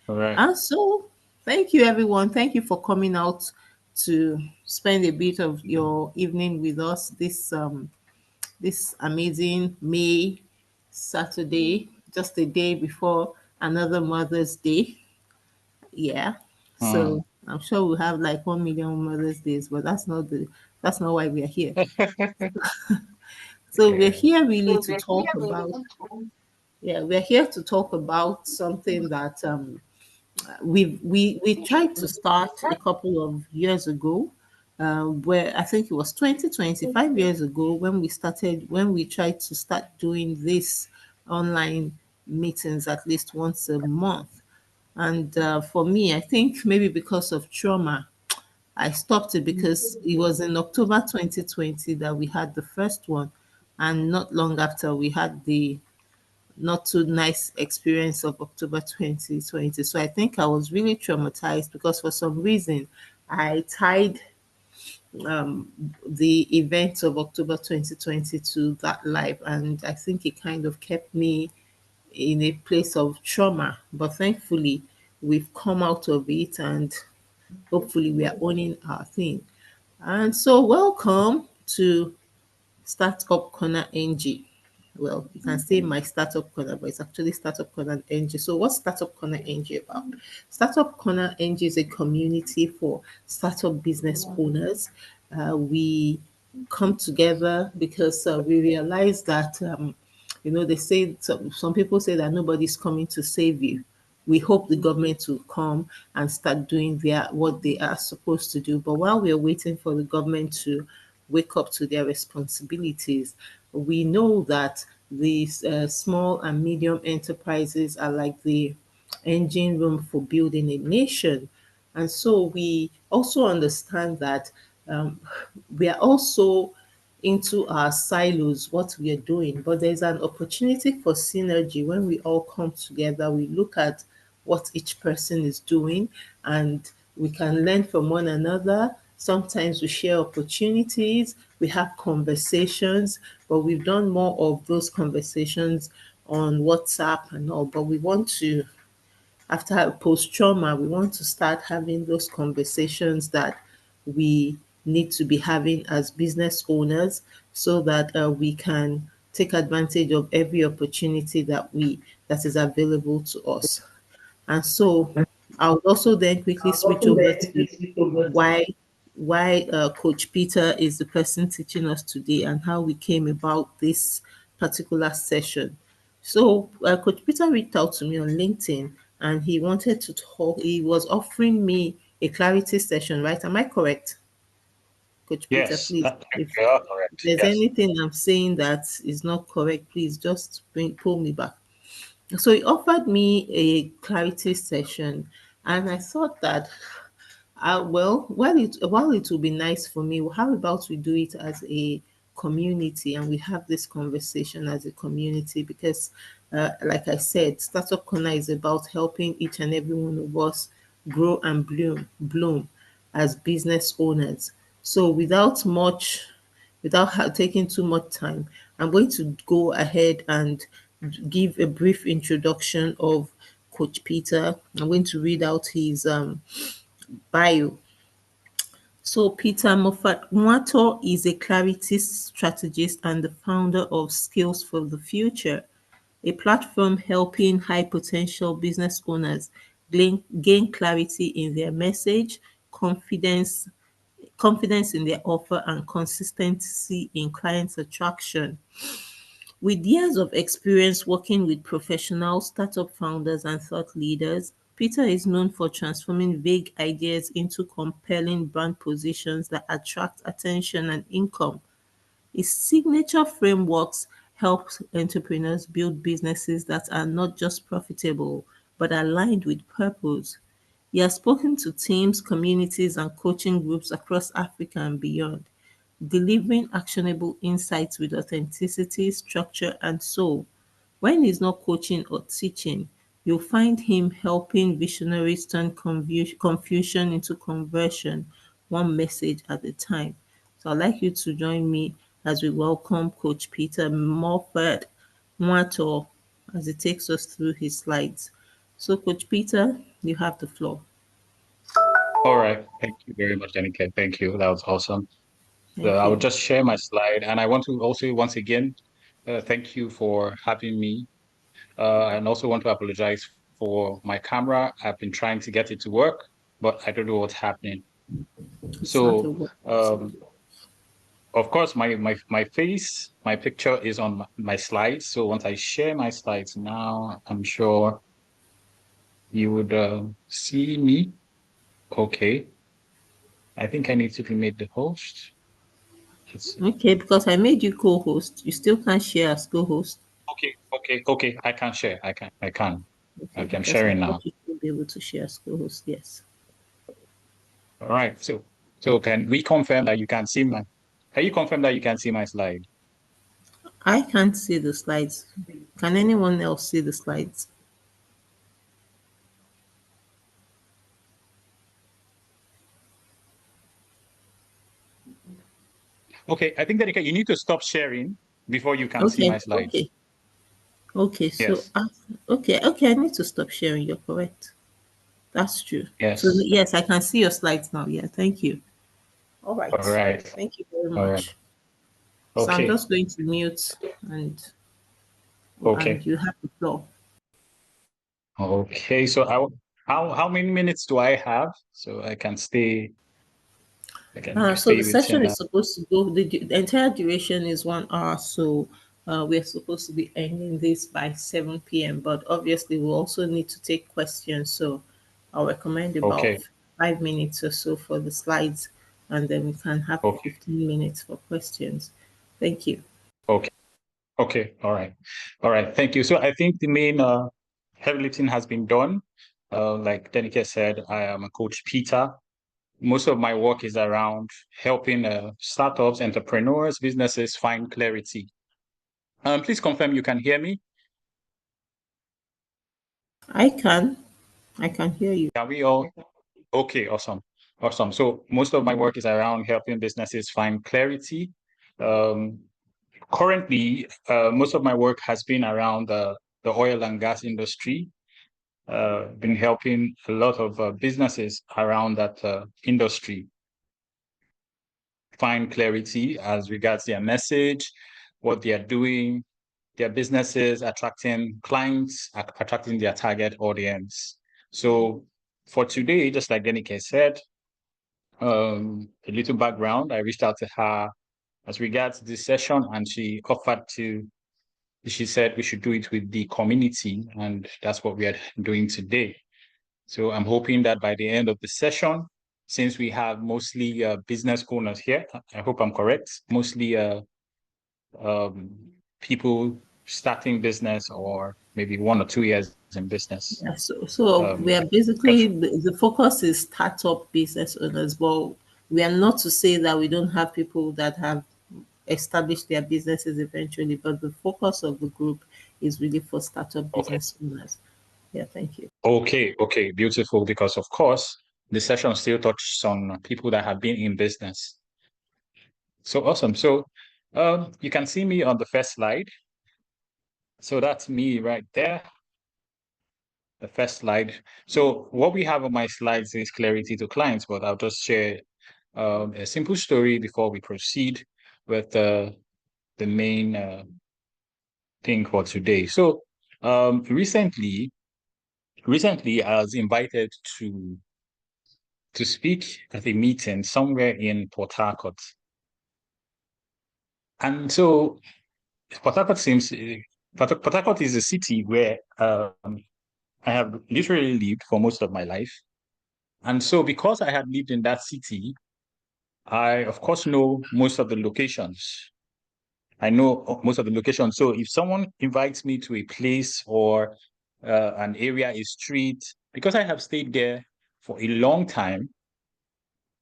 All right. And so, thank you, everyone. Thank you for coming out to spend a bit of your evening with us this amazing May Saturday, just a day before another Mother's Day. Yeah. Mm. So I'm sure we'll have like 1 million Mother's Days, but that's not why we are here. So we're Yeah. here really to talk about yeah, we're here to talk about something that we tried to start a couple of years ago, where I think it was 2020, 5 years ago, when we tried to start doing this online meetings at least once a month. And for me, I think maybe because of trauma, I stopped it because it was in October 2020 that we had the first one. And not long after, we had the not too nice experience of October 2020. So I think I was really traumatized because for some reason I tied the events of October 2020 to that life. And I think it kind of kept me in a place of trauma. But thankfully, we've come out of it and hopefully we are owning our thing. And so, welcome to Startup Corner NG. Well, you can say my Startup Corner, but it's actually Startup Corner NG. So, what's Startup Corner NG about? Startup Corner NG is a community for startup business owners. We come together because we realize that, they say some people say that nobody's coming to save you. We hope the government will come and start doing what they are supposed to do. But while we are waiting for the government to wake up to their responsibilities, we know that these small and medium enterprises are like the engine room for building a nation. And so we also understand that um, we are also into our silos, what we are doing, but there's an opportunity for synergy when we all come together. We look at what each person is doing and we can learn from one another. Sometimes we share opportunities, we have conversations, but we've done more of those conversations on WhatsApp and all. But we want to, after post trauma, we want to start having those conversations that we need to be having as business owners so that we can take advantage of every opportunity that is available to us. And so I would also then quickly switch over to why Coach Peter is the person teaching us today and how we came about this particular session. So Coach Peter reached out to me on LinkedIn and he wanted to talk. He was offering me a clarity session, right? Am I correct, Coach Peter? Yes, Please, if you are correct. there's Yes. anything I'm saying that is not correct, please just pull me back. So he offered me a clarity session, and I thought that, well, while it would be nice for me, how about we do it as a community and we have this conversation as a community? Because, like I said, Startup Corner is about helping each and every one of us grow and bloom as business owners. So, without taking too much time, I'm going to go ahead and give a brief introduction of Coach Peter. I'm going to read out his bio. So, Peter Moffat Nwator is a clarity strategist and the founder of Skills for the Future, a platform helping high potential business owners gain clarity in their message, confidence in their offer, and consistency in client attraction. With years of experience working with professionals, startup founders, and thought leaders, Peter is known for transforming vague ideas into compelling brand positions that attract attention and income. His signature frameworks help entrepreneurs build businesses that are not just profitable, but aligned with purpose. He has spoken to teams, communities, and coaching groups across Africa and beyond, delivering actionable insights with authenticity, structure, and soul. When he's not coaching or teaching, you'll find him helping visionaries turn confusion into conversion, one message at a time. So I'd like you to join me as we welcome Coach Peter Moffat Nwator as he takes us through his slides. So, Coach Peter, You have the floor. All right. Thank you very much, Danica. Thank you. That was awesome. So Thank I will you. just share my slide, and I want to also once again thank you for having me, and also want to apologize for my camera. I've been trying to get it to work, but I don't know what's happening. It's not a So, work. of course, my face, my picture is on my slides. So once I share my slides now, I'm sure you would see me. Okay. I think I need to be made the host. Let's see. Okay, because I made you co-host. You still can't share as co-host. Okay. I can share. I can. Okay, Okay, I'm because I sharing thought now. you should be able to share as co-host. Yes. All right. So can we confirm that you can see my? Can you confirm that you can see my slide? I can't see the slides. Can anyone else see the slides? Okay. I think that you need to stop sharing before you can see my Okay, slides. okay, okay. So, Yes. okay. I need to stop sharing. You're correct. That's true. So, Yes. yes, I can see your slides now. Yeah, thank you. All All right. right. Thank you very All right. much. So, I'm Okay. just going to mute and Okay. you have the floor. Okay. How many minutes do I have so I can stay? I can So the stay session within is that. supposed to go, the entire duration is 1 hour. So we're supposed to be ending this by 7 p.m. But obviously, we also need to take questions. So I'll recommend about Okay. 5 minutes or so for the slides, and then we can have Okay. 15 minutes for questions. Thank you. Okay. Okay. All right. All right. Thank you. So I think the main heavy lifting has been done. Like Denike said, I am a coach Peter. Most of my work is around helping startups, entrepreneurs, businesses find clarity. Please confirm you can hear me. I can. I can hear you. Can we all? Okay, awesome. Awesome. So most of my work is around helping businesses find clarity. Um, Currently, most of my work has been around the oil and gas industry. Been helping a lot of businesses around that industry find clarity as regards their message, what they are doing, their businesses, attracting clients, attracting their target audience. So for today, just like Denike said, a little background. I reached out to her as regards this session, and she said we should do it with the community, and that's what we are doing today. So I'm hoping that by the end of the session, since we have mostly business owners here, I hope I'm correct, mostly um, people starting business or maybe 1 or 2 years in business. Yeah, so we Um, are basically the focus is startup business owners, but we are not to say that we don't have people that have established their businesses eventually, but the focus of the group is really for startup okay. business owners. Yeah, thank you. Okay, beautiful. Because of course, the session still touches on people that have been in business. So awesome. So you can see me on the first slide. So that's me right there, the first slide. So what we have on my slides is clarity to clients, but I'll just share a simple story before we proceed with the main thing for today. So recently, I was invited to speak at a meeting somewhere in Port Harcourt. And so Port Harcourt seems, Port Harcourt is a city where I have literally lived for most of my life. And so because I had lived in that city, I of course know most of the locations. I know most of the locations. So if someone invites me to a place or an area, a street, because I have stayed there for a long time,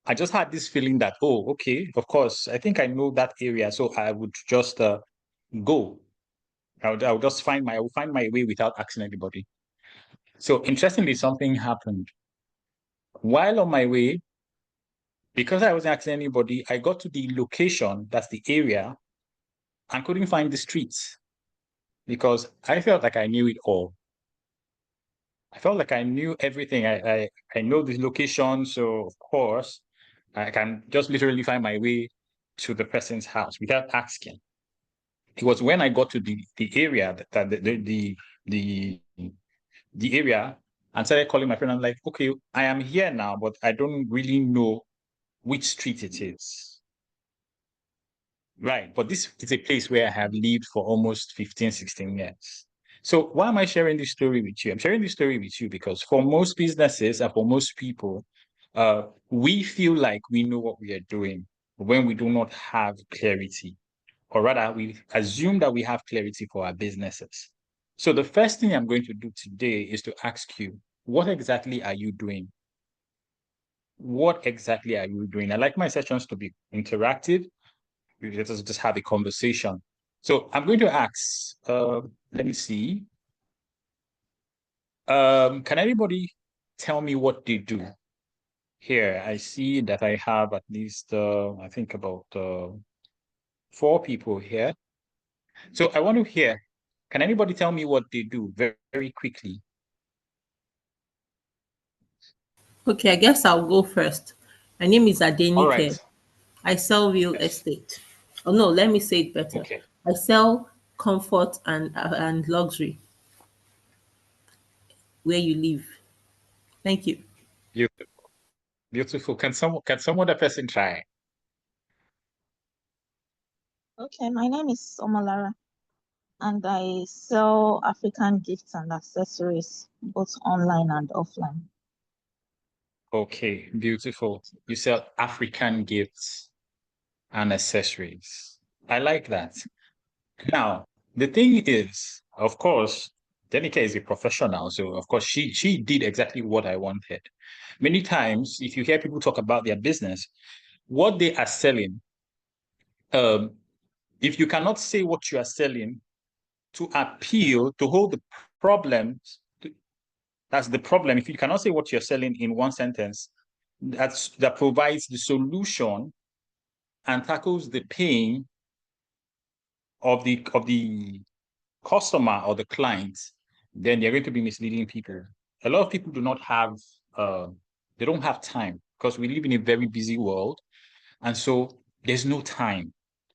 I just had this feeling that, oh, okay, of course, I think I know that area. So I would just go. I would just I would find my way without asking anybody. So interestingly, something happened. While on my way, because I wasn't asking anybody, I got to the location, that's the area, and couldn't find the streets because I felt like I knew it all. I felt like I knew everything. I know the location, so of course I can just literally find my way to the person's house without asking. It was when I got to the area that the the area and started calling my friend. I'm like, okay, I am here now, but I don't really know which street it is. Right. But this is a place where I have lived for almost 15, 16 years. So why am I sharing this story with you? I'm sharing this story with you because for most businesses and for most people, we feel like we know what we are doing when we do not have clarity, or rather, we assume that we have clarity for our businesses. So the first thing I'm going to do today is to ask you, what exactly are you doing? What exactly are you doing? I like my sessions to be interactive. Let us just have a conversation. So I'm going to ask, let me see. Can anybody tell me what they do? Here, I see that I have at least, I think about 4 people here. So I want to hear, can anybody tell me what they do very, very quickly? Okay, I guess I'll go first. My name is All right. Adenike. I sell real Yes. estate. Oh no, let me say it better. Okay. I sell comfort and luxury where you live. Thank you. Beautiful. Beautiful. Can some other person try? Okay, my name is Omalara, and I sell African gifts and accessories, both online and offline. Okay, beautiful. You sell African gifts and accessories. I like that. Now, the thing is, of course, Danica is a professional, so of course she did exactly what I wanted. Many times, if you hear people talk about their business, what they are selling, um, if you cannot say what you are selling to appeal to hold the problems, that's the problem. If you cannot say what you're selling in one sentence, that provides the solution and tackles the pain of the customer or the client, then they're going to be misleading people. A lot of people do not have they don't have time because we live in a very busy world, and so there's no time.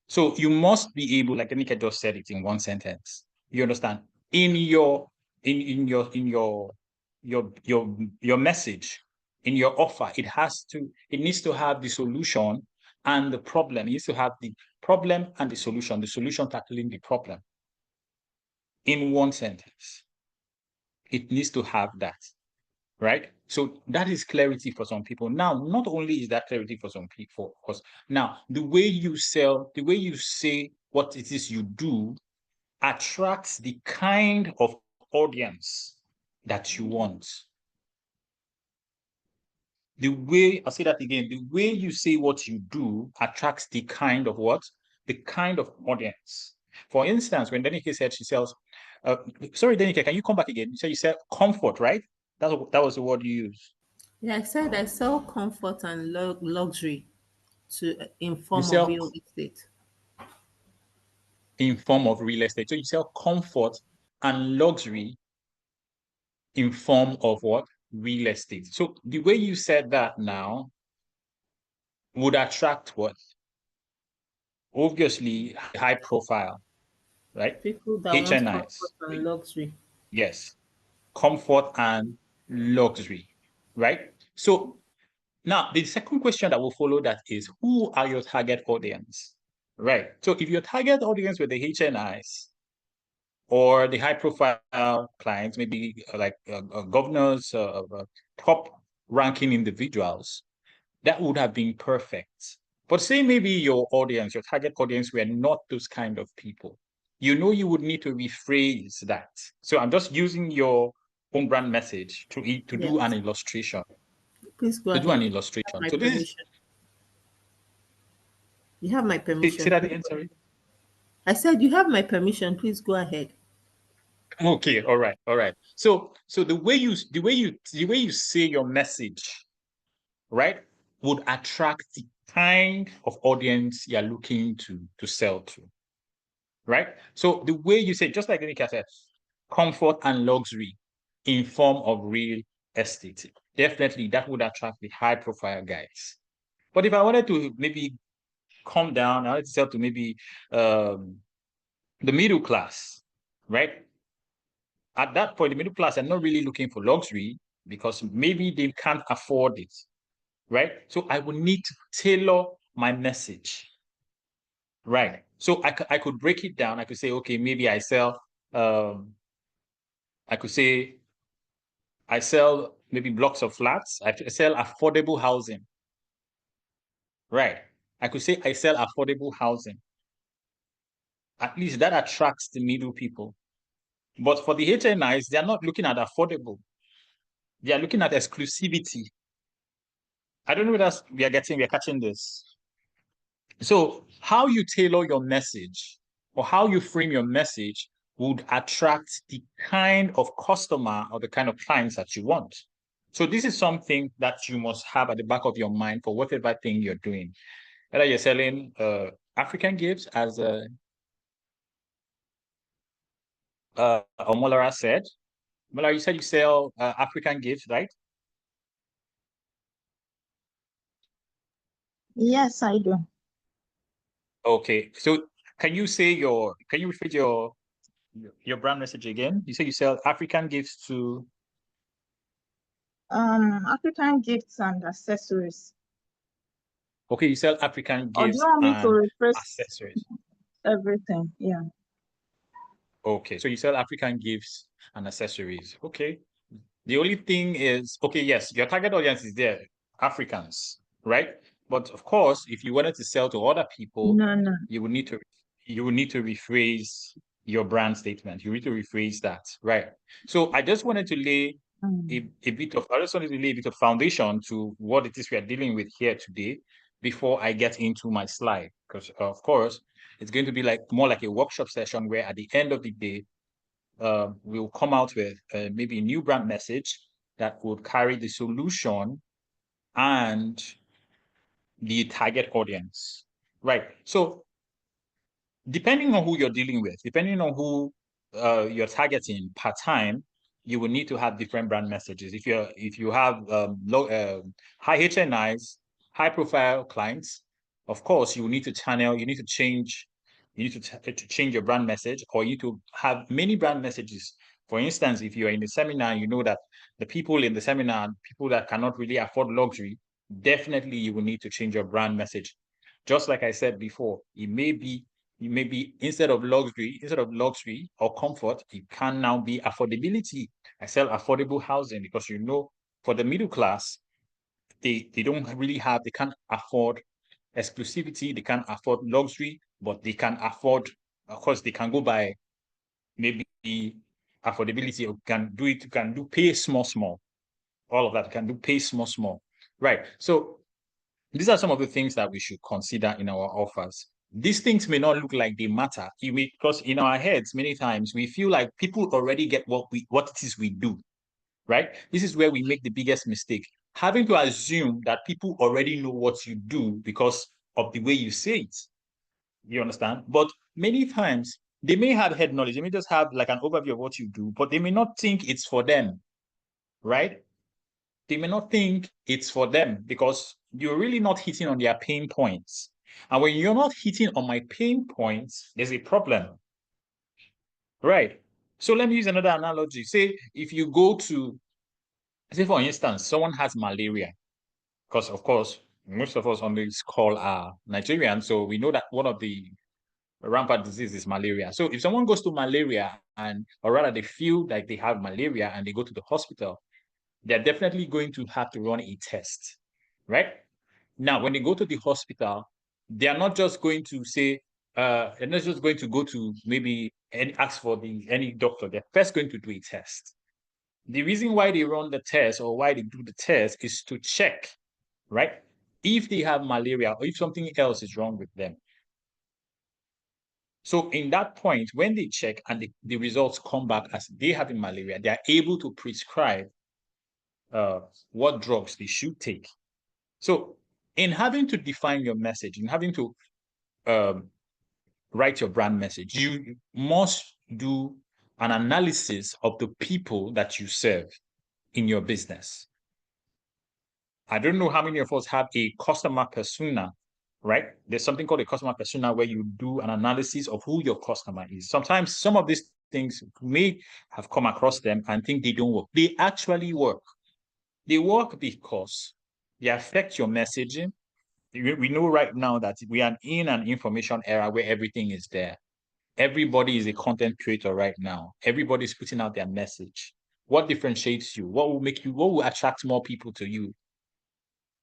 So you must be able, like Anika just said it in one sentence. You understand? In your in your message, in your offer, it needs to have the solution and the problem. It needs to have the problem and the solution tackling the problem in one sentence. It needs to have that, right? So that is clarity for some people. Now, not only is that clarity for some people, because now the way you sell, the way you say what it is you do attracts the kind of audience that you want. The way, I'll say that again, the way you say what you do attracts the kind of what? The kind of audience. For instance, when Denike said she sells, sorry, Denike, can you come back again? You said comfort, right? That was the word you used. Yeah, I said I sell comfort and luxury to in You form of sell real estate. in form of real estate. So you sell comfort and luxury in form of what? Real estate. So the way you said that now would attract what? Obviously, high profile, right? People that want comfort HNIs. and luxury. Yes. Comfort and luxury, right? So now the second question that will follow that is, who are your target audience? Right. So if your target audience were the HNIs or the high profile clients, maybe like governors, top ranking individuals, that would have been perfect. But say maybe your audience, your target audience were not those kind of people. You would need to rephrase that. So I'm just using your own brand message to do an Yes. illustration. Please go To do an ahead. You have illustration. my So this is permission. You have my say permission. that Please again, go sorry. ahead. I said you have my permission. Please go ahead. Okay, all right, all right. So the way you say your message, right, would attract the kind of audience you're looking to sell to. Right? So the way you say, just like Nika said, comfort and luxury in form of real estate. Definitely that would attract the high profile guys. But if I wanted to maybe come down, I wanted to sell to maybe the middle class, right? At that point, the middle class are not really looking for luxury because maybe they can't afford it, right? So I would need to tailor my message, right? So I could break it down. I could say, okay, maybe I sell, I could say I sell maybe blocks of flats. I sell affordable housing, right? I could say I sell affordable housing. At least that attracts the middle people. But for the HNIs, they are not looking at affordable. They are looking at exclusivity. I don't know whether we are catching this. So how you tailor your message or how you frame your message would attract the kind of customer or the kind of clients that you want. So this is something that you must have at the back of your mind for whatever thing you're doing. Whether you're selling African gifts, as Omolara said. Omolara, you said you sell African gifts, right? Yes, I do. Okay. So can you repeat your brand message again? You say you sell African gifts to African gifts and accessories. Okay, you sell African Or do you gifts want me to and rephrase accessories. everything? Yeah. Okay, so you sell African gifts and accessories. Okay. The only thing is, okay, yes, your target audience is there, Africans, right? But of course, if you wanted to sell to other people, No, no. you would need to rephrase your brand statement. You need to rephrase that, right? So I just wanted to lay I just wanted to lay a bit of foundation to what it is we are dealing with here today before I get into my slide. Because of course, it's going to be like more like a workshop session where at the end of the day, we'll come out with maybe a new brand message that would carry the solution and the target audience. Right. So depending on who you're dealing with, depending on who you're targeting per time, you will need to have different brand messages. If you have high HNIs, high profile clients, of course you will need to channel. You need to change. You need to change your brand message, or you need to have many brand messages. For instance, if you are in a seminar, you know that the people in the seminar, people that cannot really afford luxury, definitely you will need to change your brand message. Just like I said before, it may be instead of luxury or comfort, it can now be affordability. I sell affordable housing because for the middle class, they don't really they can't afford exclusivity, they can't afford luxury, but they can afford, of course, they can go by maybe affordability, or can do pay small. All of that can do pay small. Right. So these are some of the things that we should consider in our offers. These things may not look like they matter. Because in our heads, many times we feel like people already get what it is we do, right? This is where we make the biggest mistake. Having to assume that people already know what you do because of the way you say it. You understand? But many times they may have head knowledge. They may just have like an overview of what you do, but they may not think it's for them, right? They may not think it's for them because you're really not hitting on their pain points. And when you're not hitting on my pain points, there's a problem, right? So let me use another analogy. Say for instance, someone has malaria, because of course, most of us on this call are Nigerian, so we know that one of the rampant disease is malaria. So if someone goes to malaria or rather they feel like they have malaria and they go to the hospital, they're definitely going to have to run a test, right? Now, when they go to the hospital, they are not just going to say, they're not just going to go to maybe and ask for any doctor. They're first going to do a test. The reason why they run the test or why they do the test is to check, right? If they have malaria or if something else is wrong with them. So in that point, when they check and the results come back as they have malaria, they are able to prescribe what drugs they should take. So in having to define your message, in having to write your brand message, you must do an analysis of the people that you serve in your business. I don't know how many of us have a customer persona, right? There's something called a customer persona where you do an analysis of who your customer is. Sometimes some of these things may have come across them and think they don't work. They actually work. They work because they affect your messaging. We know right now that we are in an information era where everything is there. Everybody is a content creator right now. Everybody's putting out their message. What differentiates you? What will attract more people to you?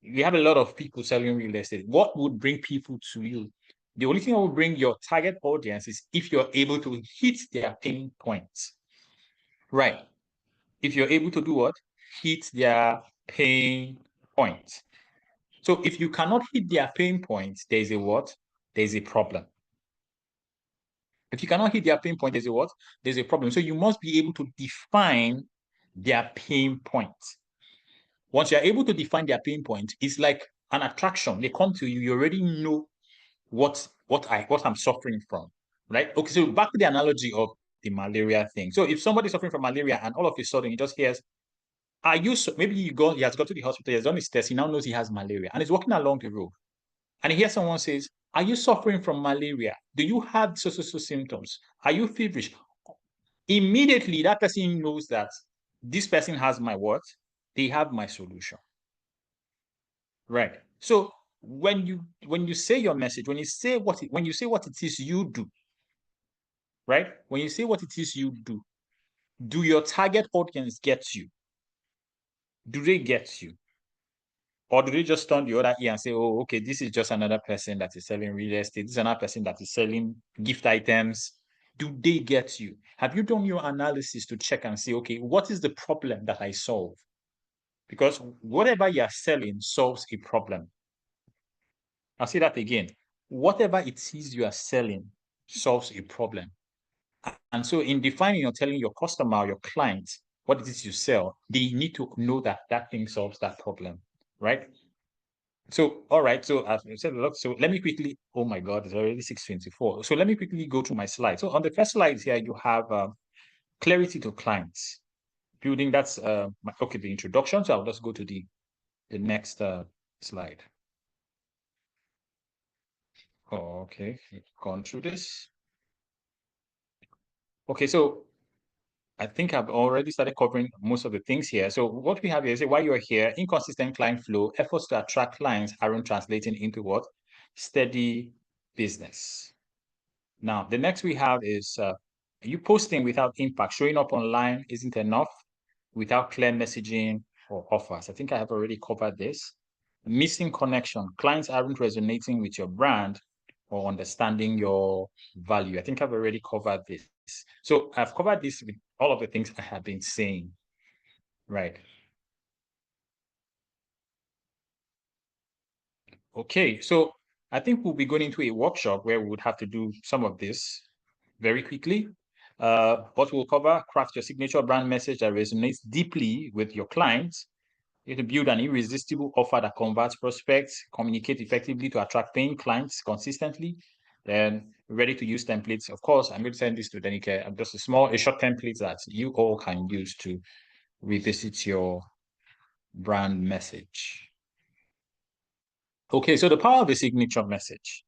You have a lot of people selling real estate. What would bring people to you? The only thing that will bring your target audience is if you're able to hit their pain points. Right. If you're able to do what? Hit their pain points. So if you cannot hit their pain points, there's a what? There's a problem. If you cannot hit their pain point, there's a what? There's a problem. So you must be able to define their pain point. Once you're able to define their pain point, it's like an attraction. They come to you, you already know what I'm suffering from, right? Okay, so back to the analogy of the malaria thing. So if somebody's suffering from malaria and all of a sudden he just hears, maybe he has got to the hospital, he has done his test, he now knows he has malaria and he's walking along the road and he hears someone says, are you suffering from malaria? Do you have so symptoms? Are you feverish? Immediately that person knows that this person has my what? They have my solution. Right. So when you say your message, when you say what it is you do, right? When you say what it is you do your target audience get you? Do they get you? Or do they just turn the other ear and say, oh, okay, this is just another person that is selling real estate. This is another person that is selling gift items. Do they get you? Have you done your analysis to check and say, okay, what is the problem that I solve? Because whatever you're selling solves a problem. I'll say that again. Whatever it is you are selling solves a problem. And so in defining or telling your customer or your client what it is you sell, they need to know that that thing solves that problem, right? So, all right. So as I said, look, so let me quickly, oh my God, it's already 6:24. So let me quickly go through my slides. So on the first slide here, you have clarity to clients. Building, that's, okay, the introduction. So I'll just go to the next slide. Oh, okay, gone through this. Okay, so I think I've already started covering most of the things here. So what we have here is why you're here, inconsistent client flow, efforts to attract clients aren't translating into what? Steady business. Now, the next we have is you posting without impact, showing up online isn't enough without clear messaging or offers. I think I have already covered this. Missing connection, clients aren't resonating with your brand or understanding your value. I think I've already covered this. So I've covered this with all of the things I have been saying, right? Okay, so I think we'll be going into a workshop where we would have to do some of this very quickly. What we'll cover, craft your signature brand message that resonates deeply with your clients. You have to build an irresistible offer that converts prospects, communicate effectively to attract paying clients consistently, then ready to use templates. Of course, I'm going to send this to Denike. Just a short template that you all can use to revisit your brand message. Okay, so the power of the signature message.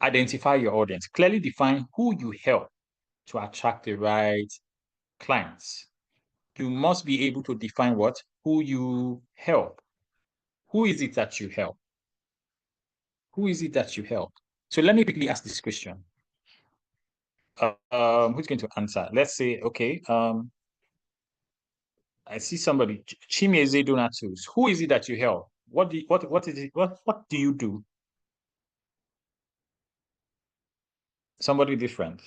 Identify your audience. Clearly define who you help to attract the right clients. You must be able to define who you help. Who is it that you help? Who is it that you help? So let me quickly ask this question. Who's going to answer? Let's say, okay, I see somebody, Chimeze Donatus. Who is it that you help? What is it? What do you do? Somebody different.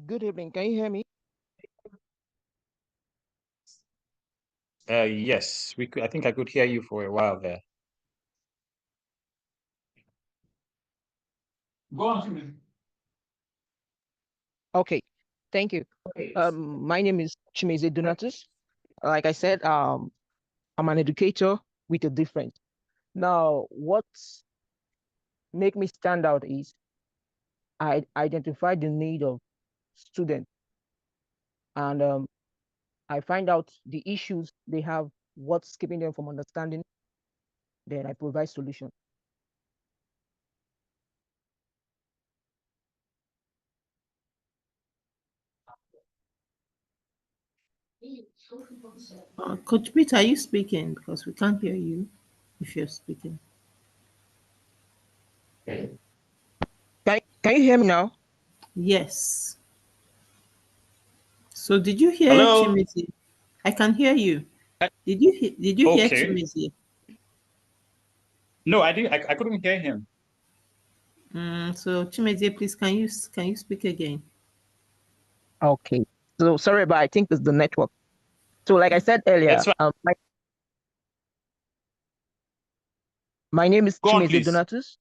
Good evening. Can you hear me? Yes, I think I could hear you for a while there. Go on. Okay. Thank you. My name is Chimeze Donatus. Like I said, I'm an educator with a different. Now, what make me stand out is I identify the need of students, and I find out the issues they have, what's keeping them from understanding, then I provide solutions. Coach Peter, are you speaking? Because we can't hear you if you're speaking. Can you hear me now? Yes. So did you hear Hello? Chimizi? I can hear you. Uh, Did you hear Okay. Chimizi? No, I didn't. I couldn't hear him. So Chimizi, please can you speak again? Okay. So sorry, but I think it's the network. So like I said earlier, It's fine. my name is Go on, Chimeze please. Donatus.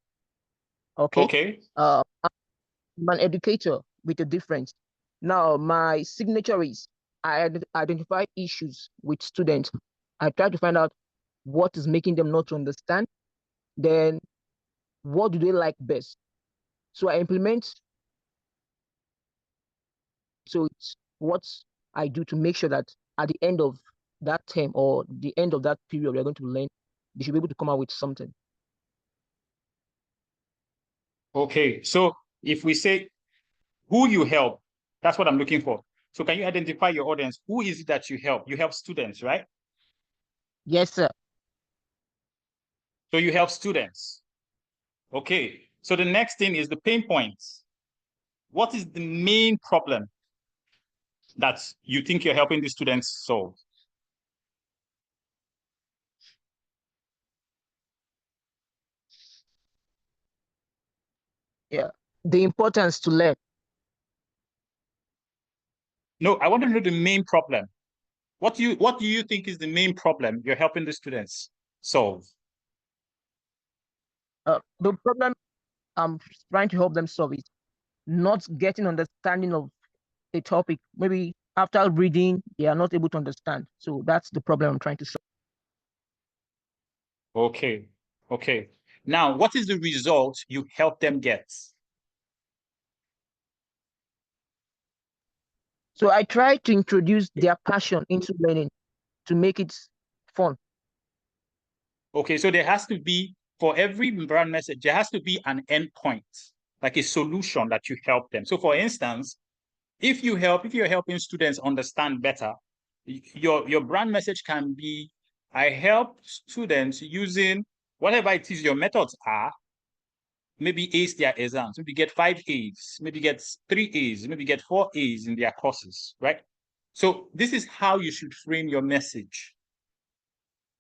Okay. Okay. I'm an educator with a difference. Now, my signature is I identify issues with students. I try to find out what is making them not to understand. Then, what do they like best? So I implement. So it's what I do to make sure that at the end of that term or the end of that period, we're going to learn. They should be able to come out with something. Okay. So if we say who you help, that's what I'm looking for. So can you identify your audience? Who is it that you help? You help students, right? Yes, sir. So you help students. Okay. So the next thing is the pain points. What is the main problem that you think you're helping the students solve? Yeah. The importance to learn. No, I want to know the main problem. What do you think is the main problem you're helping the students solve? The problem I'm trying to help them solve is not getting understanding of a topic. Maybe after reading, they are not able to understand. So that's the problem I'm trying to solve. Okay. Okay. Now, what is the result you help them get? So I try to introduce their passion into learning to make it fun. Okay, so there has to be, for every brand message, there has to be an endpoint, like a solution that you help them. So for instance, if you're helping students understand better, your brand message can be, I help students using whatever it is your methods are, maybe ace their exams, maybe get 5 A's, maybe get 3 A's, maybe get 4 A's in their courses, right? So this is how you should frame your message.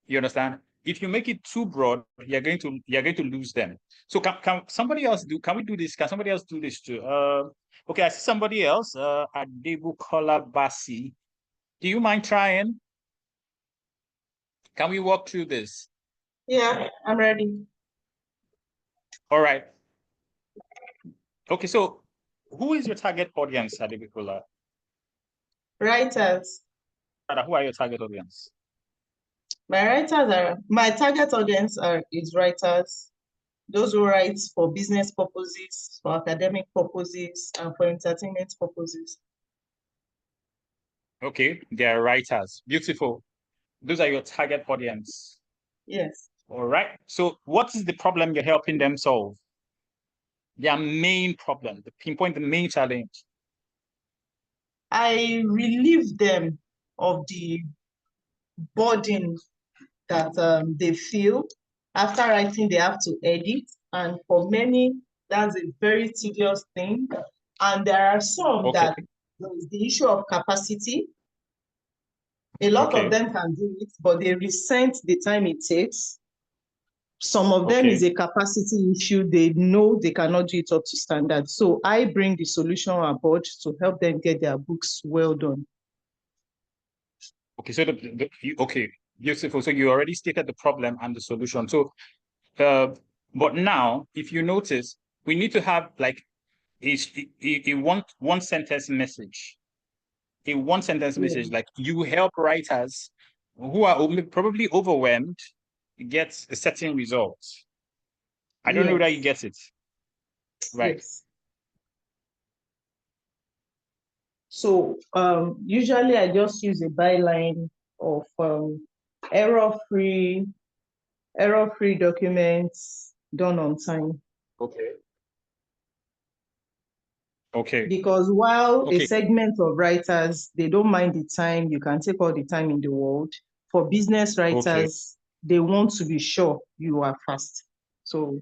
You understand? If you make it too broad, you're going to lose them. So can somebody else do? Can we do this? Can somebody else do this too? Okay, I see somebody else. Adebukola Basi. Do you mind trying? Can we walk through this? Yeah, I'm ready. All right. Okay, so who is your target audience, Adebukola? Writers. Who are your target audience? My target audience is writers, those who write for business purposes, for academic purposes, and for entertainment purposes. Okay, they are writers. Beautiful. Those are your target audience. Yes. All right. So what is the problem you're helping them solve? Their main problem, the pinpoint the main challenge. I relieve them of the burden that they feel. After writing, they have to edit. And for many, that's a very tedious thing. And there are some Okay. that there is the issue of capacity. A lot of them can do it, but they resent the time it takes. Some of them is a capacity issue. They know they cannot do it up to standard. So I bring the solution aboard to help them get their books well done. Okay. So okay, beautiful. So you already stated the problem and the solution. So, but now, if you notice, we need to have like a one sentence message. A one sentence message, like you help writers who are probably overwhelmed get a certain result. I don't know whether you get it. Right. Yes. So usually I just use a byline of error-free documents done on time. Okay. Okay. Because while a Okay. segment of writers, they don't mind the time, you can take all the time in the world. For business writers, they want to be sure you are fast. So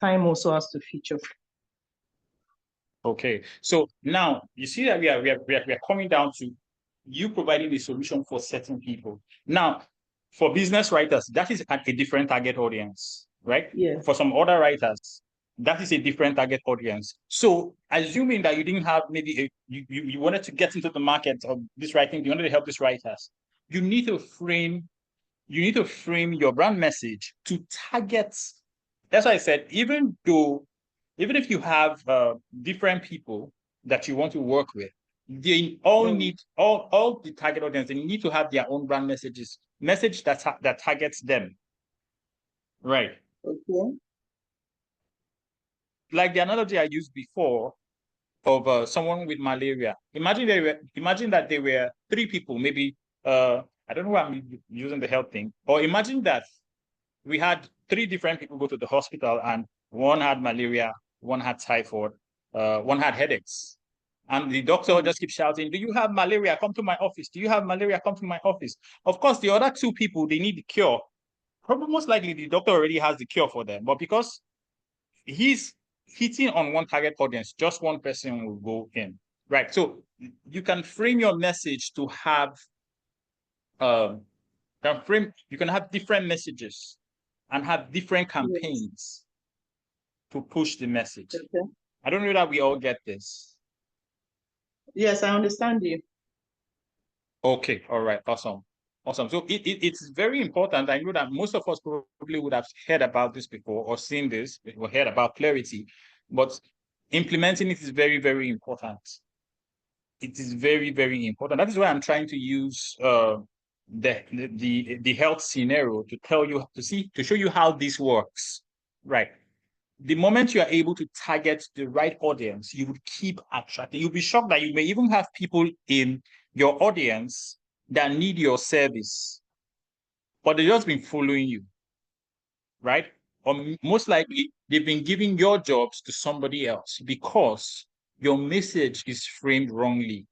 time also has to feature. Okay. So now you see that we are coming down to you providing a solution for certain people. Now, for business writers, that is a different target audience, right? Yes. For some other writers, that is a different target audience. So assuming that you didn't have maybe you wanted to get into the market of this writing, you wanted to help these writers, you need to frame your brand message to target. That's why I said, even if you have different people that you want to work with, they all need all the target audience. They need to have their own brand message that targets them, right? Okay. Like the analogy I used before of someone with malaria. Imagine that there were three people, maybe I don't know why I'm using the health thing, or imagine that we had three different people go to the hospital, and one had malaria, one had typhoid, one had headaches. And the doctor just keeps shouting, "Do you have malaria? Come to my office. Do you have malaria? Come to my office." Of course, the other two people, they need the cure. Probably most likely the doctor already has the cure for them. But because he's hitting on one target audience, just one person will go in. Right. So you can frame your message to have you can have different messages and have different campaigns to push the message. Okay. I don't know that we all get this. Yes, I understand you. Okay, all right, awesome. So it's very important. I know that most of us probably would have heard about this before or seen this or heard about clarity, but implementing it is very, very important. It is very, very important. That is why I'm trying to use the health scenario to show you how this works. Right. The moment you are able to target the right audience, you would keep attracting. You'll be shocked that you may even have people in your audience that need your service, but they've just been following you, right? Or most likely, they've been giving your jobs to somebody else because your message is framed wrongly.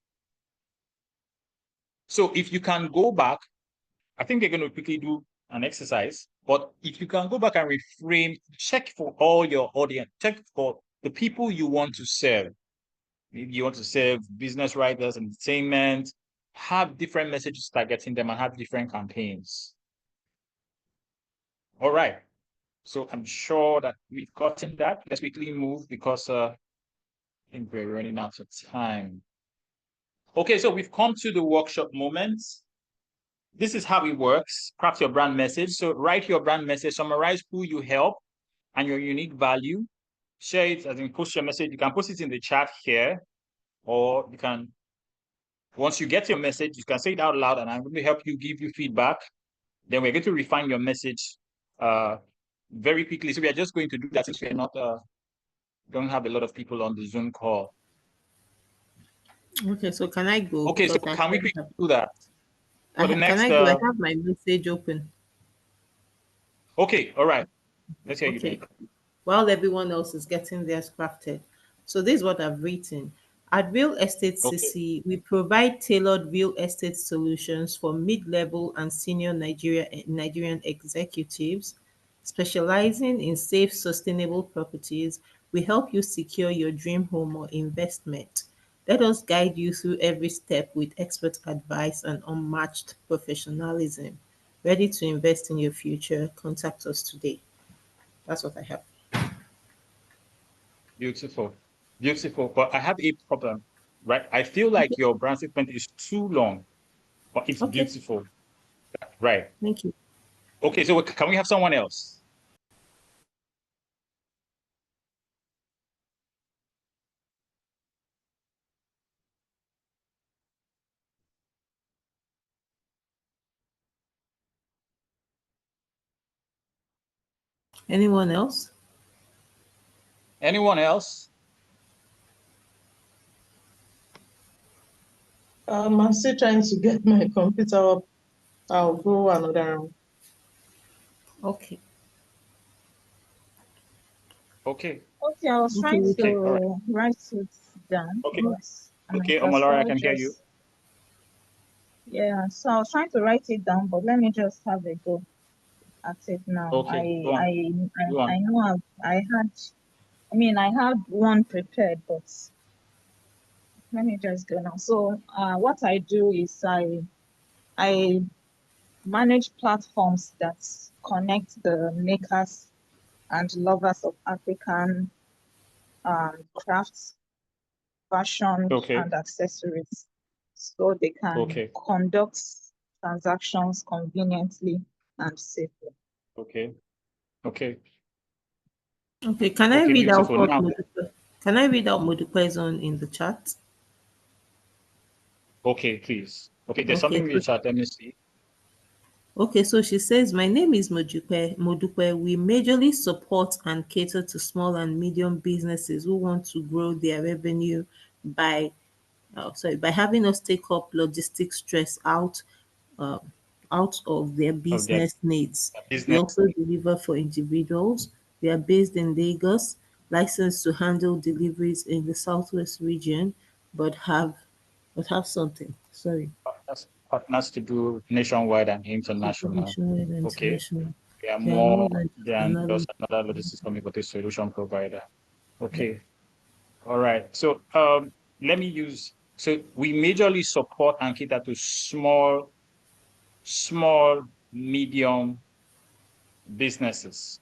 So if you can go back, I think they're going to quickly do an exercise, but if you can go back and reframe, check for all your audience, check for the people you want to serve. Maybe you want to serve business writers, entertainment, have different messages targeting them and have different campaigns. All right. So I'm sure that we've gotten that. Let's quickly move because I think we're running out of time. Okay, so we've come to the workshop moments. This is how it works. Craft your brand message. So write your brand message, summarize who you help and your unique value. Share it, as in post your message. You can post it in the chat here, or you can, once you get your message, you can say it out loud and I'm going to help you, give you feedback. Then we're going to refine your message very quickly. So we are just going to do that since we're not, don't have a lot of people on the Zoom call. Okay, so can I go? Okay, so Because can we quickly do that? For the can next, I go? I have my message open. okay, all right. Let's hear you Okay. then. While everyone else is getting theirs crafted. So this is what I've written. At Real Estate Okay. CC, we provide tailored real estate solutions for mid-level and senior Nigerian executives. Specializing in safe, sustainable properties, we help you secure your dream home or investment. Let us guide you through every step with expert advice and unmatched professionalism. Ready to invest in your future? Contact us today. That's what I have. Beautiful. Beautiful. But I have a problem, right? I feel like your brand statement is too long, but it's Okay, beautiful. Right. thank you. Okay, so can we have someone else? Anyone else? Anyone else? I'm still trying to get my computer up. I'll go another round. Okay. Okay, I was trying Okay. Okay. All right. to write it down. Okay. Yes. And Okay, I Omalori, I saw can hear you. just, yeah, so I was trying to write it down, but let me just have a go at it now. Okay, go on. Go I on. know I had one prepared, but let me just go now. So, what I do is I manage platforms that connect the makers and lovers of African crafts, fashion, Okay. and accessories, so they can Okay. conduct transactions conveniently and safely. Okay. Okay. Okay. Can I Okay, read out beautiful. what Now, Modupe? Can I read out Modupe's on in the chat? okay, please. Okay, there's Okay. something in the chat. Let me see. Okay, so she says, my name is Modupe. Modupe, we majorly support and cater to small and medium businesses who want to grow their revenue by, by having us take up logistics stress uh, out of their Of their business needs. We business. also deliver for individuals. We are based in Lagos, licensed to handle deliveries in the Southwest region, but have something. Sorry. Partners to do nationwide and international. National and Okay. international. They are They are more more than just than another. just another logistics company, but a solution provider. Yeah. Okay. All right. So let me use so we majorly support and cater to small, medium businesses.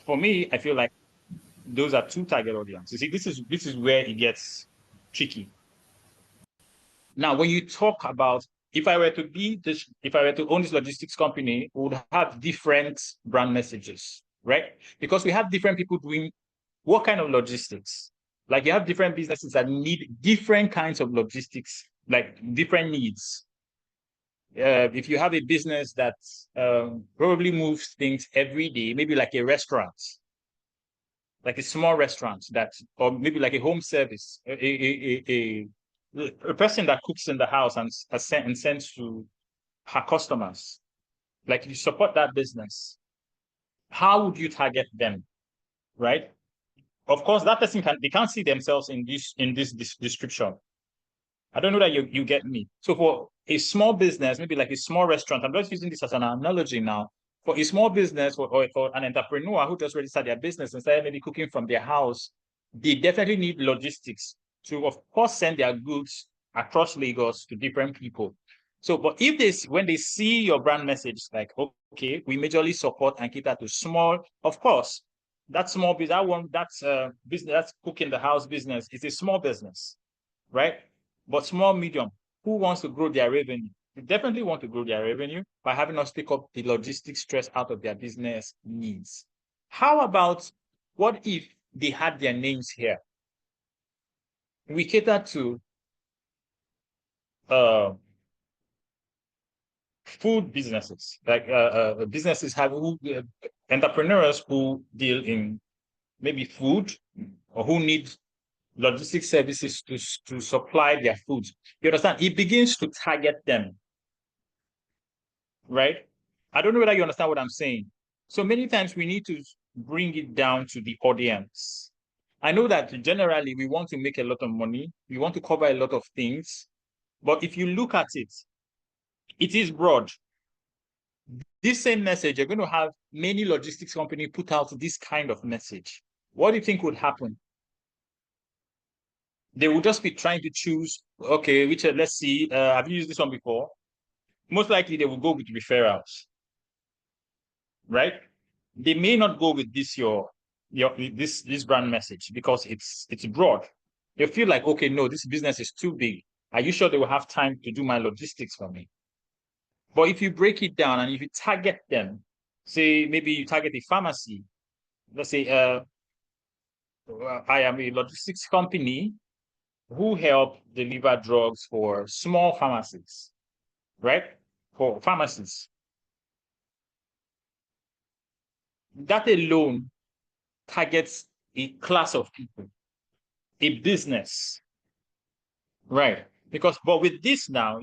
For me, I feel like those are two target audiences. You see, this is where it gets tricky. Now, when you talk about if I were to if I were to own this logistics company, we would have different brand messages, right? Because we have different people doing what kind of logistics? Like you have different businesses that need different kinds of logistics, like different needs. If you have a business that probably moves things every day, maybe like a restaurant, like a small restaurant that, or maybe like a home service, a person that cooks in the house and sends to her customers. Like you support that business, how would you target them, right? Of course, that person they can't see themselves in this description. I don't know that you get me. So for a small business, maybe like a small restaurant, I'm just using this as an analogy now. For a small business or an entrepreneur who just registered their business and started maybe cooking from their house, they definitely need logistics to, of course, send their goods across Lagos to different people. So, but if when they see your brand message, like, okay, we majorly support and cater to small, of course, that small business, that's business, that's cook in the house business, is a small business, right? But small, medium, who wants to grow their revenue? They definitely want to grow their revenue by having us take up the logistics stress out of their business needs. How about what if they had their names here? We cater to food businesses, like businesses entrepreneurs who deal in maybe food or who need logistics services to supply their food. You understand? It begins to target them, right? I don't know whether you understand what I'm saying. So many times we need to bring it down to the audience. I know that generally we want to make a lot of money, we want to cover a lot of things, but if you look at it, it is broad. This same message, you're going to have many logistics companies put out this kind of message. What do you think would happen? They will just be trying to choose, okay, which let's see, have you used this one before? Most likely they will go with referrals, right? They may not go with this brand message because it's broad. They feel like, okay, no, this business is too big. Are you sure they will have time to do my logistics for me? But if you break it down and if you target them, say maybe you target a pharmacy, let's say I am a logistics company who help deliver drugs for small pharmacies, right? For pharmacies. That alone targets a class of people, a business, right? But with this now,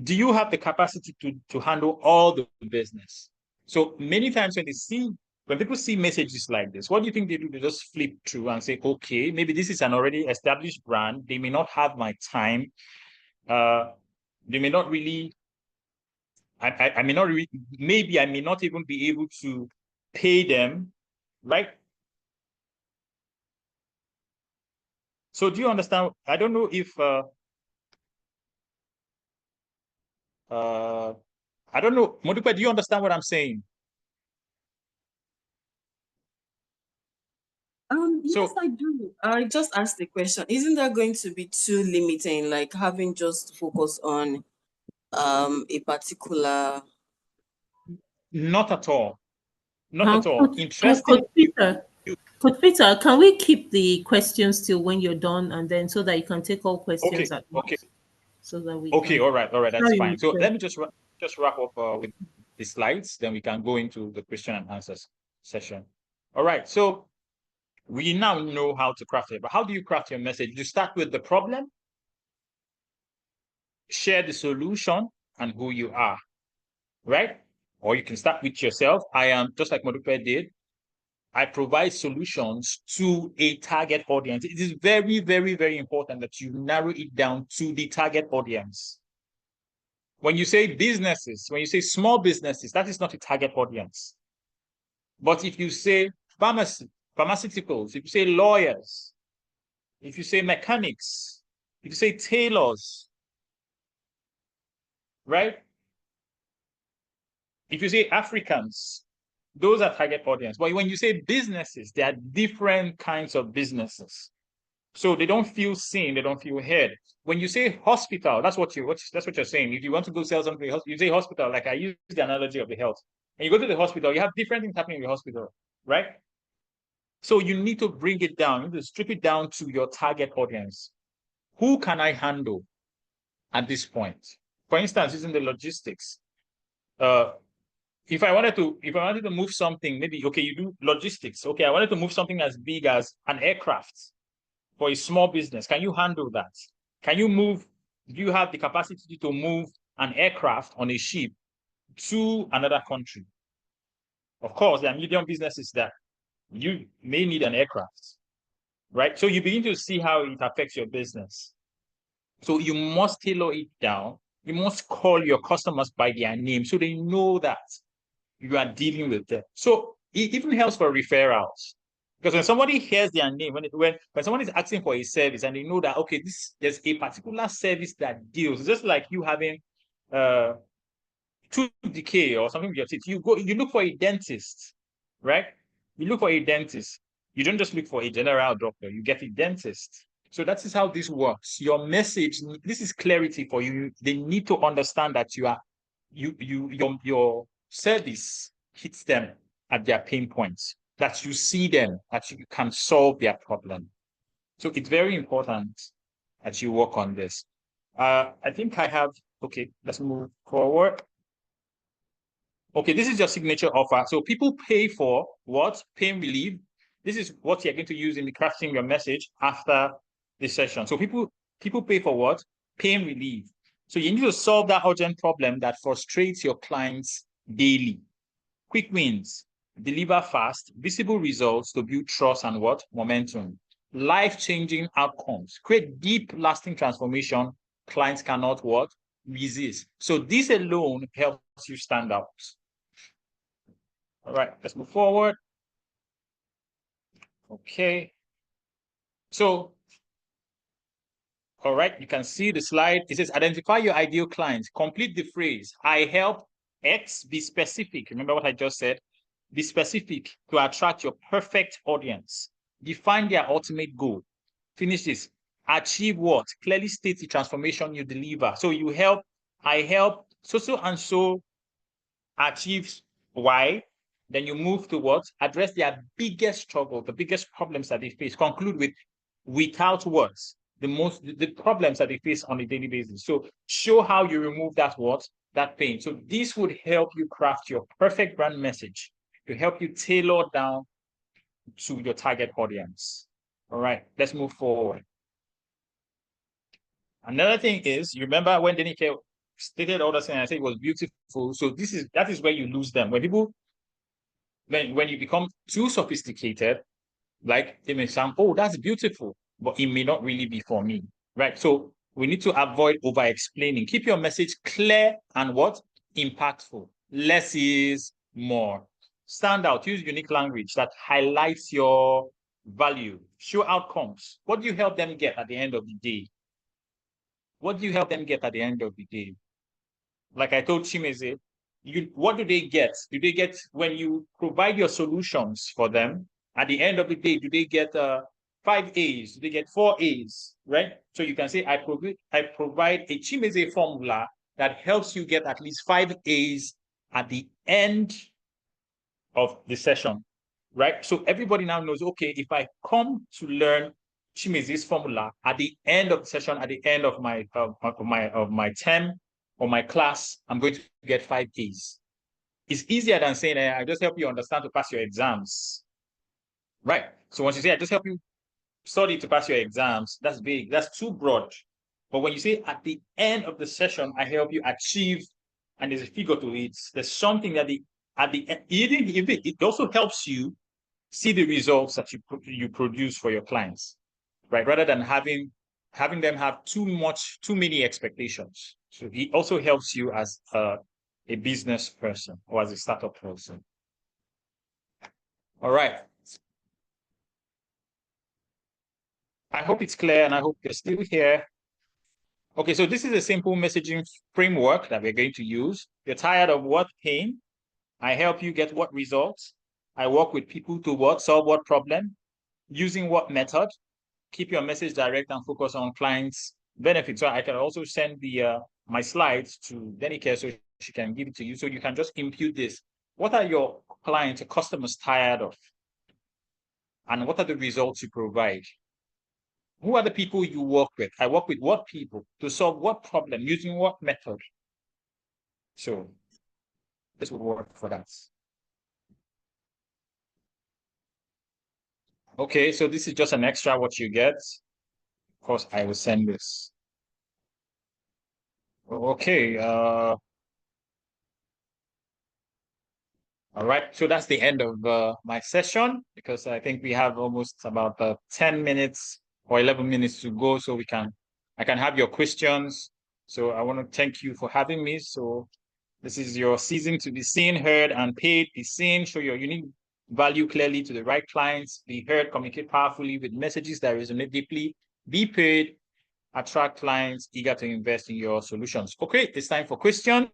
do you have the capacity to handle all the business? So many times when people see messages like this, what do you think they do? They just flip through and say, okay, maybe this is an already established brand. They may not have my time. They may not really, I may not really, maybe I may not even be able to pay them, right? So do you understand? I don't know if, I don't know, Modupe, do you understand what I'm saying? Yes, I do. I just asked the question. Isn't that going to be too limiting, like having just focus on a particular? Not at all. Not at all. Could, Interesting. Could Peter, can we keep the questions till when you're done, and then so that you can take all questions at Okay. once, so that we Okay. can. All right. That's Sorry, fine. So Mr. let me just wrap up with the slides. Then we can go into the question and answers session. All right. So we now know how to craft it. But how do you craft your message? You start with the problem, share the solution, and who you are, right? Or you can start with yourself. I am, just like Modupe did, I provide solutions to a target audience. It is very, very, very important that you narrow it down to the target audience. When you say businesses, when you say small businesses, that is not a target audience. But if you say pharmaceuticals, if you say lawyers, if you say mechanics, if you say tailors, right? If you say Africans, those are target audience. But when you say businesses, there are different kinds of businesses. So they don't feel seen, they don't feel heard. When you say hospital, that's what you're saying. If you want to go sell something, you say hospital, like I use the analogy of the health. And you go to the hospital, you have different things happening in the hospital, right? So you need to bring it down, you need to strip it down to your target audience. Who can I handle at this point? For instance, using the logistics. If I wanted to move something, maybe okay, you do logistics. Okay, I wanted to move something as big as an aircraft for a small business. Can you handle that? Do you have the capacity to move an aircraft on a ship to another country? Of course, there are medium businesses that you may need an aircraft, right? So you begin to see how it affects your business. So you must tailor it down. You must call your customers by their name so they know that you are dealing with them. So it even helps for referrals. Because when somebody hears their name, when someone is asking for a service and they know that, okay, there's a particular service that deals, just like you having tooth decay or something with your teeth, you look for a dentist, right? You look for a dentist. You don't just look for a general doctor, you get a dentist. So that is how this works. Your message, this is clarity for you. They need to understand that your service hits them at their pain points, that you see them, that you can solve their problem. So it's very important that you work on this. I think I have, okay, let's move forward. Okay, this is your signature offer. So people pay for what? Pain relief. This is what you're going to use in the crafting your message after the session. So people pay for what? Pain relief. So you need to solve that urgent problem that frustrates your clients daily. Quick wins, deliver fast, visible results to build trust and what? Momentum. Life-changing outcomes, create deep, lasting transformation clients cannot what? Resist. So this alone helps you stand out. All right, let's move forward. Okay. So, all right, you can see the slide. It says identify your ideal client. Complete the phrase. I help X, be specific. Remember what I just said? Be specific to attract your perfect audience. Define their ultimate goal. Finish this. Achieve what? Clearly state the transformation you deliver. So I help so and so achieves Y. Then you move to what? Address their biggest struggle, the biggest problems that they face. Conclude with without words, the problems that they face on a daily basis. So show how you remove that pain. So this would help you craft your perfect brand message to help you tailor down to your target audience. All right, let's move forward. Another thing is, you remember when Denike stated all the things, I said it was beautiful. So that is where you lose them. When people, when you become too sophisticated, like they may sound, oh, that's beautiful, but it may not really be for me, right? So we need to avoid over-explaining. Keep your message clear and what? Impactful. Less is more. Stand out. Use unique language that highlights your value. Show outcomes. What do you help them get at the end of the day? What do you help them get at the end of the day? Like I told Chimeze, what do they get? Do they get, when you provide your solutions for them, at the end of the day, do they get 5 A's? Do they get 4 A's? Right? So you can say, I provide a Chimeze formula that helps you get at least 5 A's at the end of the session. Right? So everybody now knows, okay, if I come to learn Chimeze's formula at the end of the session, at the end of my term or my class, I'm going to get 5 A's. It's easier than saying, I just help you understand to pass your exams. Right. So once you say, I just help you study to pass your exams, that's big. That's too broad. But when you say at the end of the session, I help you achieve, and there's a figure to it, there's something that at the end, it also helps you see the results that you produce for your clients, right? Rather than having them have too many expectations. So it also helps you as a business person or as a startup person. All right. I hope it's clear and I hope you're still here. Okay, so this is a simple messaging framework that we're going to use. You're tired of what pain? I help you get what results? I work with people to what? Solve what problem? Using what method? Keep your message direct and focus on clients' benefits. So I can also send my slides to Denike so she can give it to you. So you can just impute this. What are your clients or customers tired of? And what are the results you provide? Who are the people you work with? I work with what people to solve what problem, using what method? So this will work for that. Okay, so this is just an extra what you get. Of course, I will send this. Okay. All right, so that's the end of my session, because I think we have almost about 10 minutes or 11 minutes to go, so I can have your questions. So I want to thank you for having me. So this is your season to be seen, heard, and paid. Be seen, show your unique value clearly to the right clients, be heard, communicate powerfully with messages that resonate deeply, be paid, attract clients eager to invest in your solutions. Okay, it's time for questions.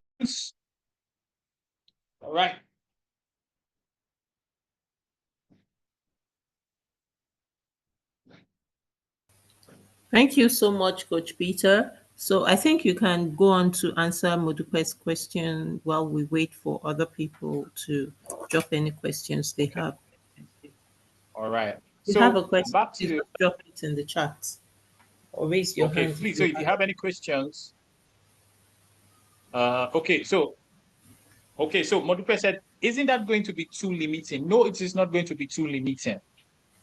All right. Thank you so much, Coach Peter. So I think you can go on to answer Modupe's question while we wait for other people to drop any questions they have. All right. If you have a So question, back please to drop it in the chat or raise your okay, hand. please. So if you have any questions, okay. So Modupe said, isn't that going to be too limiting? No, it is not going to be too limiting,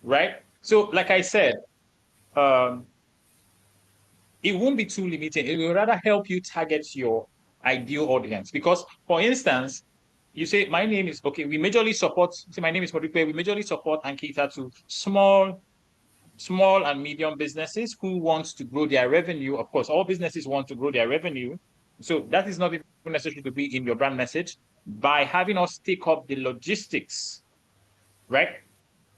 right? So like I said, it won't be too limiting. It will rather help you target your ideal audience. Because, for instance, you say, my name is, okay, we majorly support, say my name is Modupe, we majorly support and cater to small and medium businesses who want to grow their revenue. Of course, all businesses want to grow their revenue. So that is not even necessary to be in your brand message. By having us take up the logistics, right?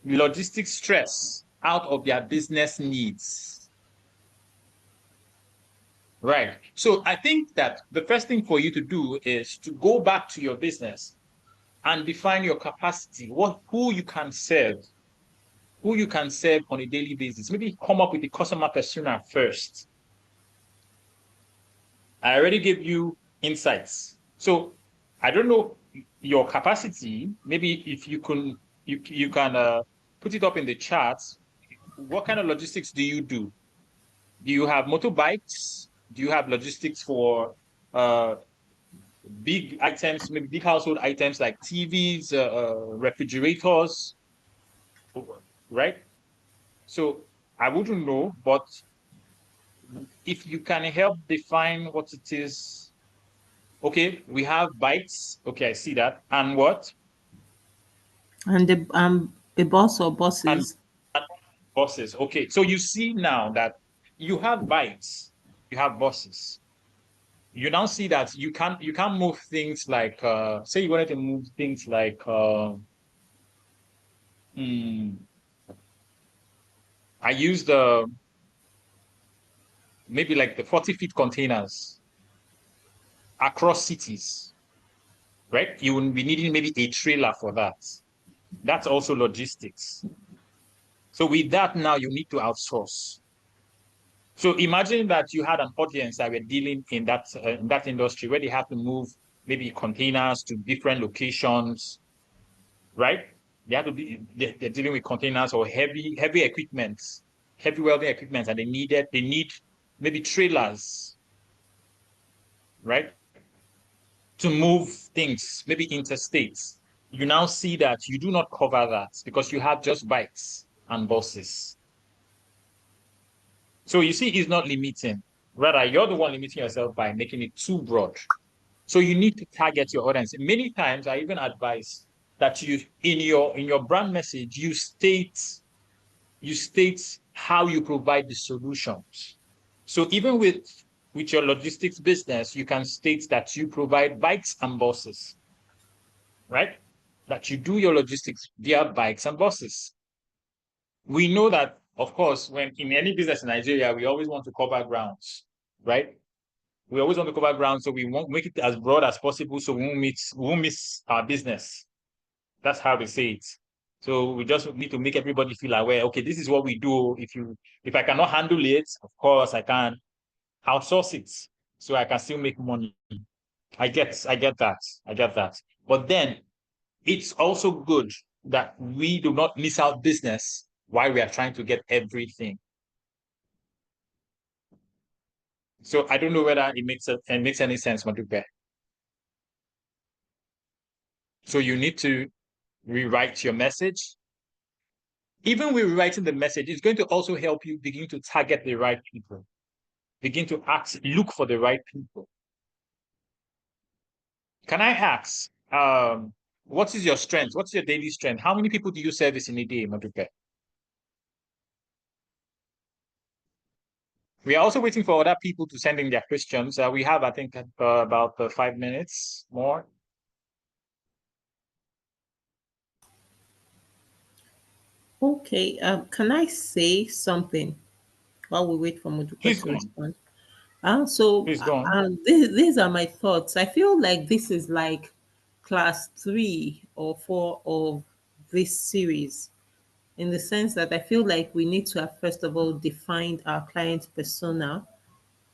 Logistics stress out of their business needs. Right. So I think that the first thing for you to do is to go back to your business and define your capacity, who you can serve on a daily basis. Maybe come up with the customer persona first. I already gave you insights. So I don't know your capacity. Maybe if you can put it up in the charts. What kind of logistics do you do? Do you have motorbikes? Do you have logistics for big items, maybe big household items like TVs, refrigerators? right? So I wouldn't know, but if you can help define what it is. Okay, we have bikes. Okay, I see that. And what? And a boss or And, bosses. and buses. Okay, so you see now that you have bikes, you have buses. You now see that you can't move things like say you wanted to move things like hmm, I use the maybe like the 40 feet containers across cities, right? You will be needing maybe a trailer for that. That's also logistics. So with that now you need to outsource. So imagine that you had an audience that were dealing in that industry where they have to move maybe containers to different locations, right? They have to be they're dealing with containers or heavy equipment, heavy welding equipment, and they need maybe trailers, right, to move things, maybe interstates. You now see that you do not cover that because you have just bikes and buses. So you see, it's not limiting. Rather, you're the one limiting yourself by making it too broad. So you need to target your audience. Many times I even advise that you in your brand message, you state how you provide the solutions. So even with your logistics business, you can state that you provide bikes and buses, right? That you do your logistics via bikes and buses. We know that, of course, when in any business in Nigeria, we always want to cover grounds, right? We always want to cover ground, so we want make it as broad as possible so we won't miss our business. That's how we say it. So we just need to make everybody feel aware, okay, this is what we do. If I cannot handle it, of course I can outsource it so I can still make money. I get that. I get that. But then it's also good that we do not miss out business while we are trying to get everything. So I don't know whether it makes any sense, Madupe. So you need to rewrite your message. Even with rewriting the message, it's going to also help you begin to target the right people, begin to look for the right people. Can I ask, what is your strength? What's your daily strength? How many people do you service in a day, Madupe? We are also waiting for other people to send in their questions. We have, I think, about 5 minutes more. Okay, can I say something while we wait for Modupe Please to go on. respond? So Please go on. these are my thoughts. I feel like this is like class 3 or 4 of this series, in the sense that I feel like we need to have first of all defined our client persona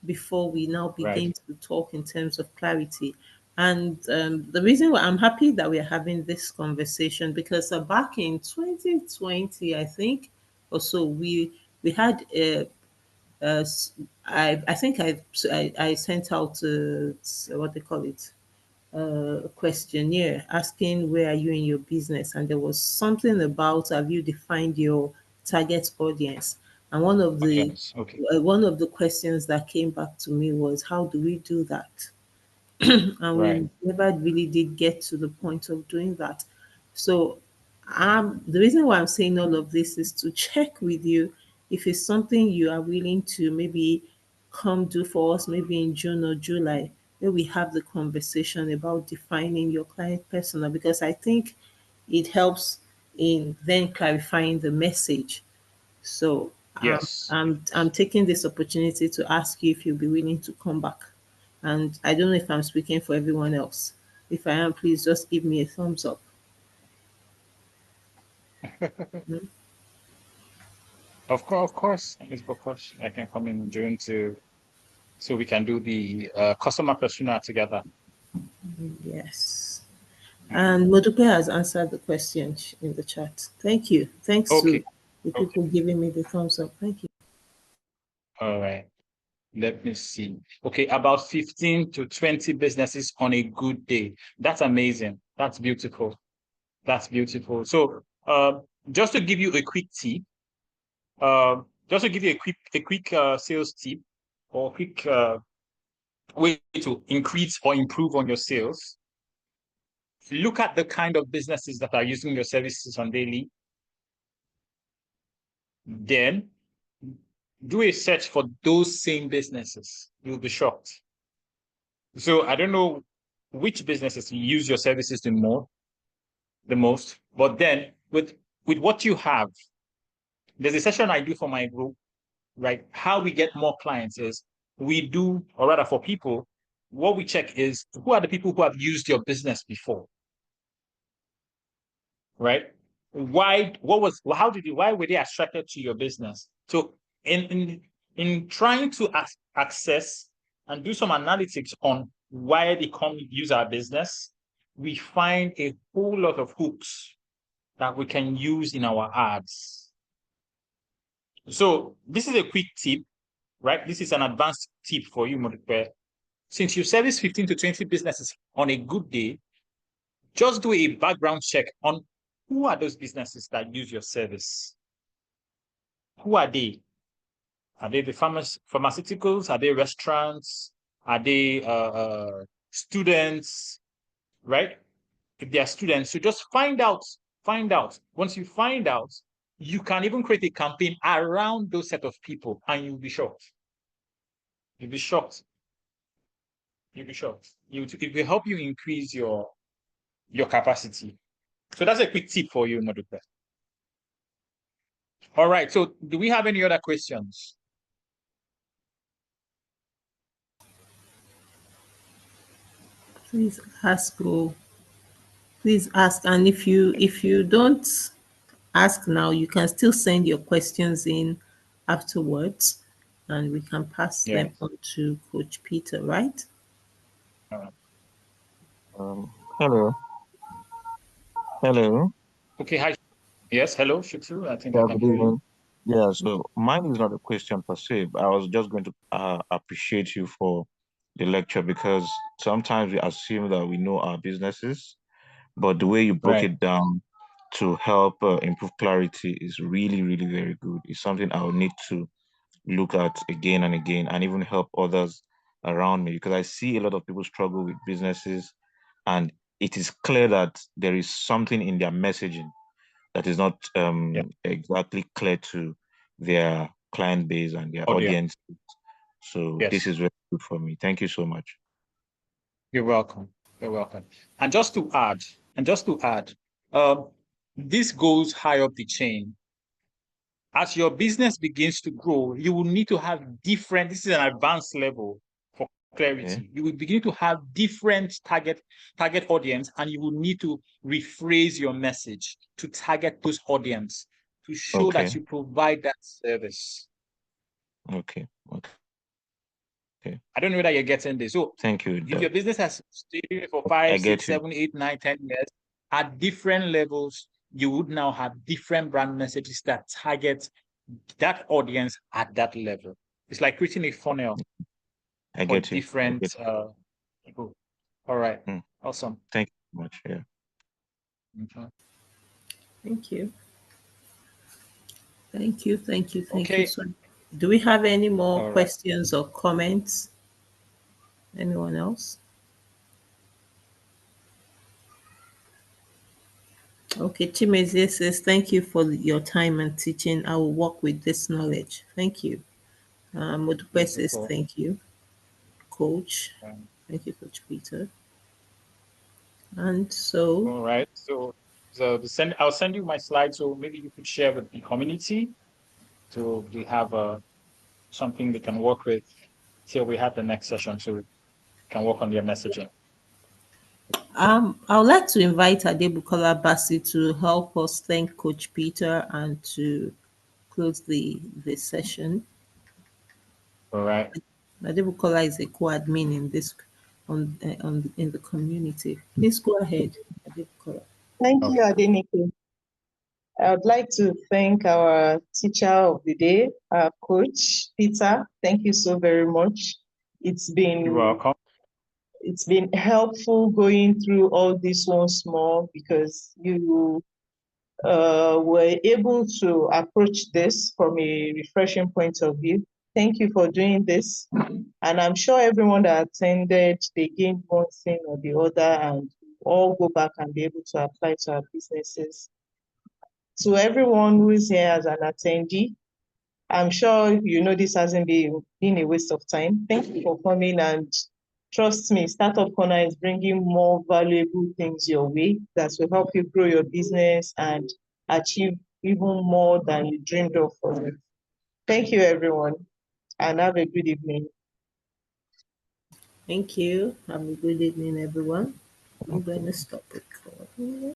before we now Right. begin to talk in terms of clarity. And the reason why I'm happy that we're having this conversation, because back in 2020, I think, or so, we had uh, s- I think I sent out what they call it, a questionnaire asking where are you in your business, and there was something about have you defined your target audience, and Audience. Okay. one of the questions that came back to me was how do we do that, and Right. we never really did get to the point of doing that. So, the reason why I'm saying all of this is to check with you if it's something you are willing to maybe come do for us, maybe in June or July, where we have the conversation about defining your client persona, because I think it helps in then clarifying the message. So, Yes. I'm taking this opportunity to ask you if you'll be willing to come back. And I don't know if I'm speaking for everyone else. If I am, please just give me a thumbs up. Of course. Of course. I can come in June so we can do the customer persona together. Yes. Mhm. And Modupe has answered the question in the chat. Thank you. Thanks to Okay. the Okay. people giving me the thumbs up. Thank you. All right. Let me see. Okay, about 15 to 20 businesses on a good day. That's amazing. That's beautiful. That's beautiful. So, just to give you a quick tip, just to give you a quick sales tip or quick way to increase or improve on your sales, look at the kind of businesses that are using your services on daily. Then do a search for those same businesses. You'll be shocked. So I don't know which businesses use your services the most, but then with what you have, there's a session I do for my group, right? How we get more clients is we do, or rather for people, what we check is who are the people who have used your business before, right? Why were they attracted to your business? So in trying to access and do some analytics on why they come use our business, we find a whole lot of hooks that we can use in our ads. So this is a quick tip, right? This is an advanced tip for you, Modupe. Since you service 15 to 20 businesses on a good day, just do a background check on who are those businesses that use your service. Who are they? Are they the pharmaceuticals? Are they restaurants? Are they students? Right? If they are students, so just find out. Once you find out, you can even create a campaign around those set of people, and you'll be shocked. You'll be shocked. It will help you increase your capacity. So that's a quick tip for you, Modupe. All right. So do we have any other questions? Please ask. Please ask. And if you don't ask now, you can still send your questions in afterwards, and we can pass them on to Coach Peter, right? Hello. Hello. Okay. Hi. Yes. Hello, Shitsu. I think Yeah, I can good hear you. evening. Yeah, so mine is not a question per se, but I was just going to appreciate you for the lecture because sometimes we assume that we know our businesses, but the way you broke Right. it down to help improve clarity is really, really very good. It's something I'll need to look at again and again and even help others around me because I see a lot of people struggle with businesses and it is clear that there is something in their messaging that is not exactly clear to their client base and their audience. So this is very good for me. Thank you so much. You're welcome. You're welcome. And just to add, this goes high up the chain. As your business begins to grow, you will need to have different, this is an advanced level for clarity. Okay. You will begin to have different target audience, and you will need to rephrase your message to target those audience to show that you provide that service. Okay. I don't know whether you're getting this. So thank you. If your business has stayed for 5, 6, 7, 8, 9, 10 years at different levels, you would now have different brand messages that target that audience at that level. It's like creating a funnel for different people. All right. Awesome. Thank you so much. Yeah. Thank you. Thank you. So, do we have any more questions or comments? Anyone else? Okay, Chimezie says, thank you for your time and teaching. I will work with this knowledge. Thank you. Modupe says, thank you, Coach. Thank you, Coach Peter. And so, all right. So I'll send you my slides. So maybe you could share with the community. So we have something we can work with till we have the next session. So we can work on your messaging. I would like to invite Adebukola Basi to help us thank Coach Peter and to close the session. All right. Adebukola is a co-admin in this in the community. Please go ahead, Adebukola. Thank you, Adenike. I would like to thank our teacher of the day, our Coach Peter. Thank you so very much. You're welcome. It's been helpful going through all this once more because you were able to approach this from a refreshing point of view. Thank you for doing this. And I'm sure everyone that attended, they gained one thing or the other and all go back and be able to apply to our businesses. To everyone who is here as an attendee, I'm sure you know this hasn't been a waste of time. Thank you for coming, and trust me, Startup Corner is bringing more valuable things your way that will help you grow your business and achieve even more than you dreamed of for you. Thank you, everyone, and have a good evening. Thank you. Have a good evening, everyone. I'm going to stop recording.